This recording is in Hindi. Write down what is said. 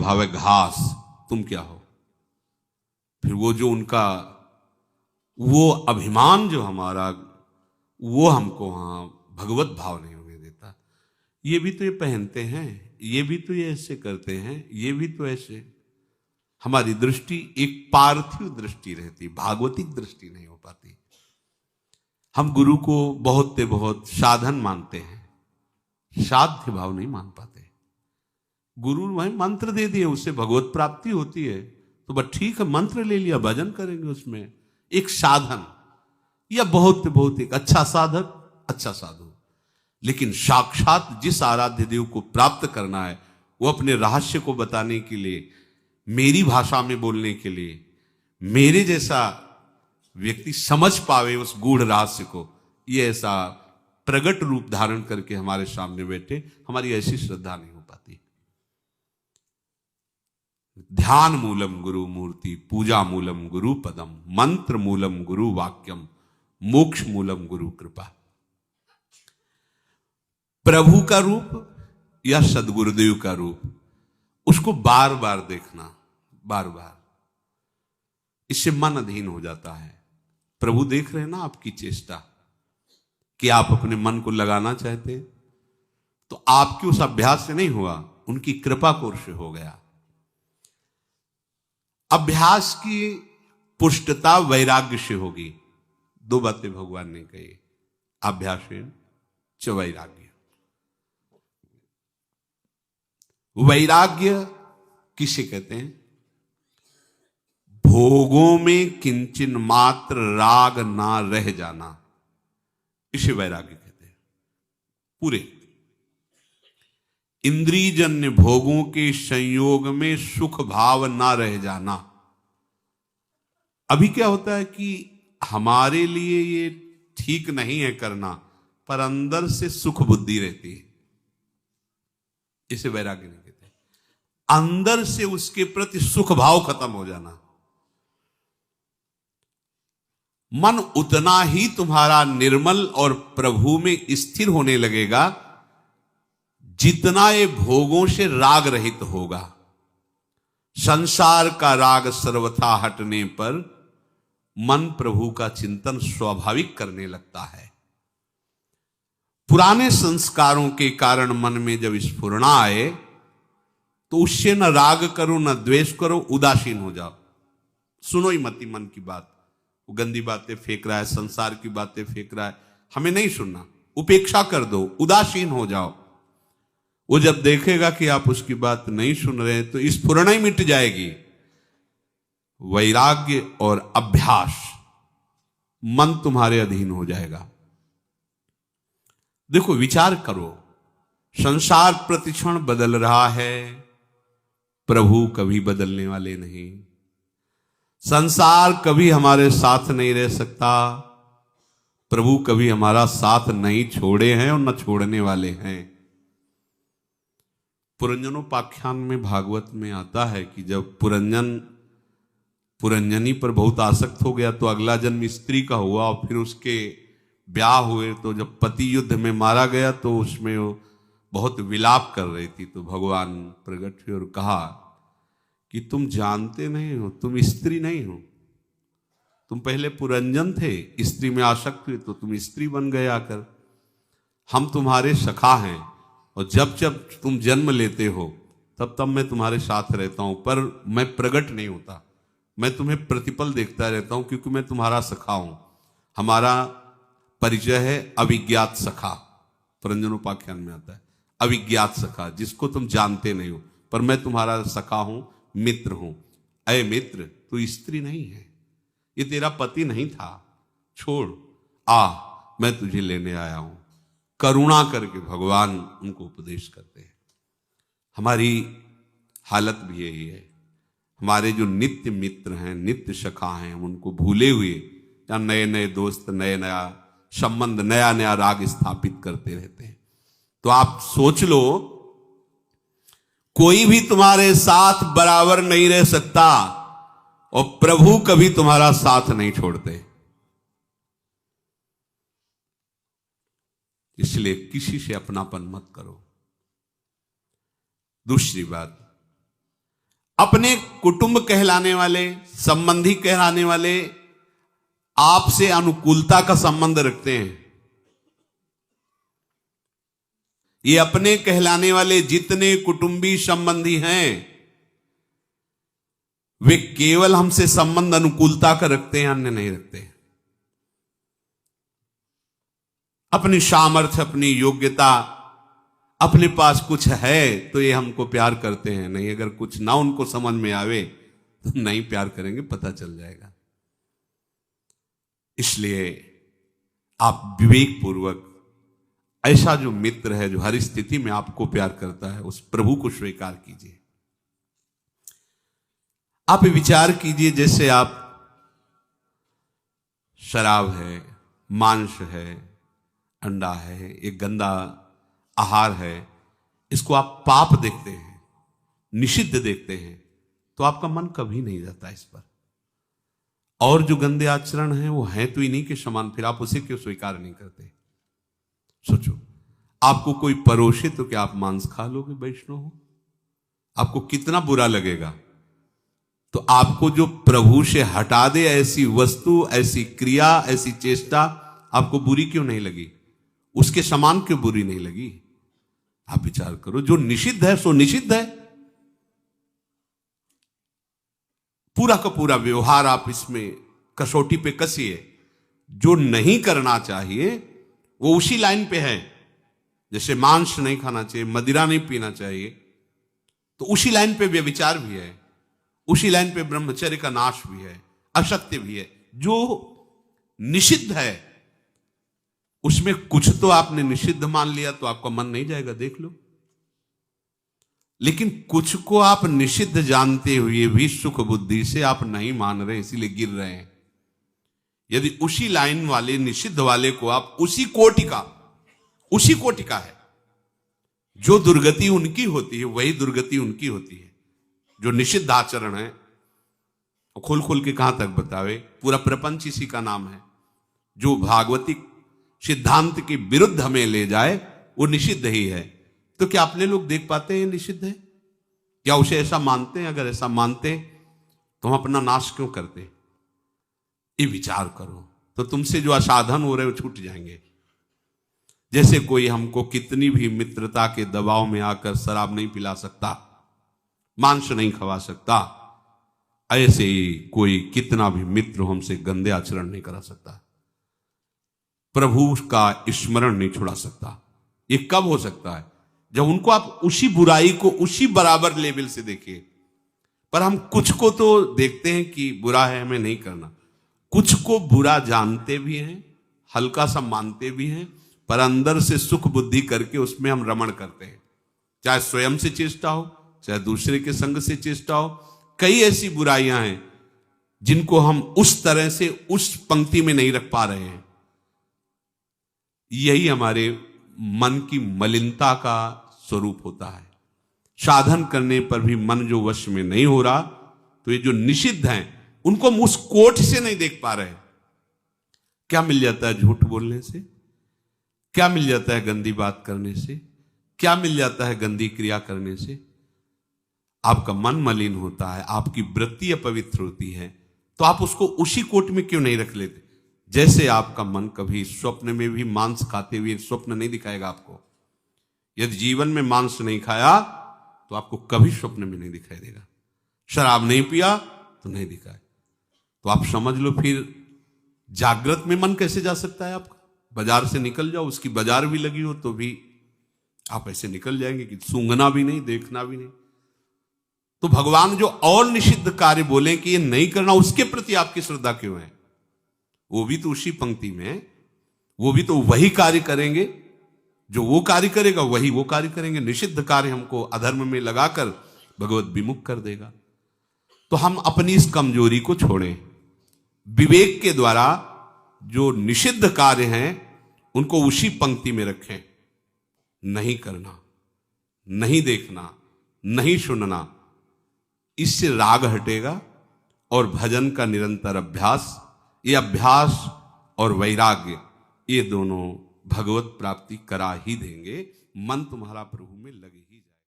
भावे घास, तुम क्या हो। फिर वो जो उनका वो अभिमान जो हमारा, वो हमको वहां भगवत भाव नहीं होने देता। ये भी तो ये पहनते हैं, ये भी तो ये ऐसे करते हैं, ये भी तो ऐसे। हमारी दृष्टि एक पार्थिव दृष्टि रहती, भागवतिक दृष्टि नहीं हो पाती। हम गुरु को बहुत से बहुत साधन मानते हैं, साध्य भाव नहीं मान पाते। गुरु वही मंत्र दे दिए, उससे भगवत प्राप्ति होती है, तो बस ठीक है, मंत्र ले लिया, भजन करेंगे, उसमें एक साधन या बहुत बहुत एक अच्छा साधक, अच्छा साधु। लेकिन साक्षात जिस आराध्य देव को प्राप्त करना है, वो अपने रहस्य को बताने के लिए, मेरी भाषा में बोलने के लिए, मेरे जैसा व्यक्ति समझ पावे उस गूढ़ रहस्य को, ये ऐसा प्रगट रूप धारण करके हमारे सामने बैठे, हमारी ऐसी श्रद्धा नहीं हो पाती। ध्यान मूलम गुरु मूर्ति, पूजा मूलम गुरु पदम, मंत्र मूलम गुरु वाक्यम, मोक्ष मूलम गुरु कृपा। प्रभु का रूप या सदगुरुदेव का रूप, उसको बार बार देखना, बार बार, इससे मन अधीन हो जाता है। प्रभु देख रहे हैं ना आपकी चेष्टा, कि आप अपने मन को लगाना चाहते, तो आपके उस अभ्यास से नहीं हुआ, उनकी कृपा कोर से हो गया। अभ्यास की पुष्टता वैराग्य से होगी। दो बातें भगवान ने कही, अभ्यास च वैराग्य। वैराग्य किसे कहते हैं? भोगों में किंचन मात्र राग ना रह जाना, इसे वैराग्य कहते हैं। पूरे इंद्रियजन्य भोगों के संयोग में सुख भाव ना रह जाना। अभी क्या होता है कि हमारे लिए ये ठीक नहीं है करना, पर अंदर से सुख बुद्धि रहती है, इसे वैराग्य नहीं कहते। अंदर से उसके प्रति सुख भाव खत्म हो जाना। मन उतना ही तुम्हारा निर्मल और प्रभु में स्थिर होने लगेगा जितना ये भोगों से राग रहित होगा। संसार का राग सर्वथा हटने पर मन प्रभु का चिंतन स्वाभाविक करने लगता है। पुराने संस्कारों के कारण मन में जब स्फुरना आए, तो उससे न राग करो न द्वेष करो, उदासीन हो जाओ। सुनो ही मती मन की बात, वो गंदी बातें फेंक रहा है, संसार की बातें फेंक रहा है, हमें नहीं सुनना, उपेक्षा कर दो, उदासीन हो जाओ। वो जब देखेगा कि आप उसकी बात नहीं सुन रहे, तो स्फुरना ही मिट जाएगी। वैराग्य और अभ्यास, मन तुम्हारे अधीन हो जाएगा। देखो, विचार करो, संसार प्रतिक्षण बदल रहा है, प्रभु कभी बदलने वाले नहीं। संसार कभी हमारे साथ नहीं रह सकता, प्रभु कभी हमारा साथ नहीं छोड़े हैं और न छोड़ने वाले हैं। पुरंजनोपाख्यान में भागवत में आता है कि जब पुरंजनी पर बहुत आसक्त हो गया, तो अगला जन्म स्त्री का हुआ, और फिर उसके ब्याह हुए, तो जब पति युद्ध में मारा गया, तो उसमें वो बहुत विलाप कर रही थी। तो भगवान प्रकट हुए और कहा कि तुम जानते नहीं हो, तुम स्त्री नहीं हो, तुम पहले पुरंजन थे, स्त्री में आसक्त हुए तो तुम स्त्री बन गए आकर। हम तुम्हारे सखा हैं, और जब जब तुम जन्म लेते हो तब तब मैं तुम्हारे साथ रहता हूं, पर मैं प्रकट नहीं होता, मैं तुम्हें प्रतिपल देखता रहता हूं, क्योंकि मैं तुम्हारा सखा हूं। हमारा परिचय है अविज्ञात सखा, पुरंजनोपाख्यान में आता है, अविज्ञात सखा, जिसको तुम जानते नहीं हो, पर मैं तुम्हारा सखा हूं, मित्र हूं। अय मित्र, तू स्त्री नहीं है, ये तेरा पति नहीं था, छोड़, आ, मैं तुझे लेने आया हूं। करुणा करके भगवान उनको उपदेश करते हैं। हमारी हालत भी यही है। हमारे जो नित्य मित्र हैं, नित्य सखा हैं, उनको भूले हुए या नए नए दोस्त, नए नया संबंध, नया नया राग स्थापित करते रहते हैं। तो आप सोच लो, कोई भी तुम्हारे साथ बराबर नहीं रह सकता, और प्रभु कभी तुम्हारा साथ नहीं छोड़ते। इसलिए किसी से अपनापन मत करो। दूसरी बात, अपने कुटुंब कहलाने वाले, संबंधी कहलाने वाले आपसे अनुकूलता का संबंध रखते हैं। ये अपने कहलाने वाले जितने कुटुंबी संबंधी हैं वे केवल हमसे संबंध अनुकूलता का रखते हैं, अन्य नहीं रखते। अपनी सामर्थ्य, अपनी योग्यता, अपने पास कुछ है तो ये हमको प्यार करते हैं, नहीं अगर कुछ ना उनको समझ में आवे तो नहीं प्यार करेंगे, पता चल जाएगा। इसलिए आप विवेक पूर्वक ऐसा जो मित्र है जो हर स्थिति में आपको प्यार करता है उस प्रभु को स्वीकार कीजिए। आप विचार कीजिए, जैसे आप शराब है, मांस है, अंडा है, एक गंदा आहार है, इसको आप पाप देखते हैं, निषिद्ध देखते हैं, तो आपका मन कभी नहीं जाता इस पर। और जो गंदे आचरण हैं वो हैं तो इन्हीं के समान, फिर आप उसे क्यों स्वीकार नहीं करते? सोचो, आपको कोई परोसे तो क्या आप मांस खा लोगे? वैष्णव हो, आपको कितना बुरा लगेगा। तो आपको जो प्रभु से हटा दे ऐसी वस्तु, ऐसी क्रिया, ऐसी चेष्टा आपको बुरी क्यों नहीं लगी? उसके समान क्यों बुरी नहीं लगी? आप विचार करो, जो निषिद्ध है सो निषिद्ध है। पूरा का पूरा व्यवहार आप इसमें कसौटी पे कसिए। जो नहीं करना चाहिए वो उसी लाइन पे है। जैसे मांस नहीं खाना चाहिए, मदिरा नहीं पीना चाहिए, तो उसी लाइन पे व्यभिचार भी है, उसी लाइन पे ब्रह्मचर्य का नाश भी है, असत्य भी है। जो निषिद्ध है उसमें कुछ तो आपने निषिद्ध मान लिया तो आपका मन नहीं जाएगा, देख लो। लेकिन कुछ को आप निषिद्ध जानते हुए भी सुख बुद्धि से आप नहीं मान रहे, इसीलिए गिर रहे हैं। यदि उसी लाइन वाले निषिद्ध वाले को आप उसी कोटि का है, जो दुर्गति उनकी होती है वही दुर्गति उनकी होती है। जो निषिद्ध आचरण है वो खोल खोल के कहां तक बतावे, पूरा प्रपंच इसी का नाम है। जो भागवती सिद्धांत के विरुद्ध हमें ले जाए वो निषिद्ध ही है। तो क्या अपने लोग देख पाते हैं निषिद्ध है? क्या उसे ऐसा मानते हैं? अगर ऐसा मानते तो हम अपना नाश क्यों करते? ये विचार करो, तो तुमसे जो असाधन हो रहे वो छूट जाएंगे। जैसे कोई हमको कितनी भी मित्रता के दबाव में आकर शराब नहीं पिला सकता, मांस नहीं खवा सकता, ऐसे ही कोई कितना भी मित्र हमसे गंदे आचरण नहीं करा सकता, प्रभु का स्मरण नहीं छुड़ा सकता। ये कब हो सकता है? जब उनको आप उसी बुराई को उसी बराबर लेवल से देखिए। पर हम कुछ को तो देखते हैं कि बुरा है, हमें नहीं करना, कुछ को बुरा जानते भी हैं, हल्का सा मानते भी हैं, पर अंदर से सुख बुद्धि करके उसमें हम रमण करते हैं। चाहे स्वयं से चेष्टा हो, चाहे दूसरे के संग से चेष्टा हो। कई ऐसी बुराइयां हैं जिनको हम उस तरह से उस पंक्ति में नहीं रख पा रहे हैं। यही हमारे मन की मलिनता का स्वरूप होता है। साधन करने पर भी मन जो वश में नहीं हो रहा, तो ये जो निषिद्ध हैं उनको हम उस कोट से नहीं देख पा रहे। क्या मिल जाता है झूठ बोलने से? क्या मिल जाता है गंदी बात करने से? क्या मिल जाता है गंदी क्रिया करने से? आपका मन मलिन होता है, आपकी वृत्ति अपवित्र होती है, तो आप उसको उसी कोट में क्यों नहीं रख लेते? जैसे आपका मन कभी स्वप्न में भी मांस खाते हुए स्वप्न नहीं दिखाएगा आपको। यदि जीवन में मांस नहीं खाया तो आपको कभी स्वप्न में नहीं दिखाई देगा। शराब नहीं पिया तो नहीं दिखाए। तो आप समझ लो फिर जागृत में मन कैसे जा सकता है आपका? बाजार से निकल जाओ, उसकी बाजार भी लगी हो तो भी आप ऐसे निकल जाएंगे कि सूंघना भी नहीं, देखना भी नहीं। तो भगवान जो और निषिद्ध कार्य बोले कि ये नहीं करना, उसके प्रति आपकी श्रद्धा क्यों है? वो भी तो उसी पंक्ति में, वो भी तो वही कार्य करेंगे, जो वो कार्य करेगा वही वो कार्य करेंगे। निषिद्ध कार्य हमको अधर्म में लगाकर भगवत विमुख कर देगा। तो हम अपनी इस कमजोरी को छोड़ें, विवेक के द्वारा जो निषिद्ध कार्य हैं उनको उसी पंक्ति में रखें। नहीं करना, नहीं देखना, नहीं सुनना, इससे राग हटेगा और भजन का निरंतर अभ्यास, ये अभ्यास और वैराग्य, ये दोनों भगवत प्राप्ति करा ही देंगे। मन तुम्हारा प्रभु में लगे।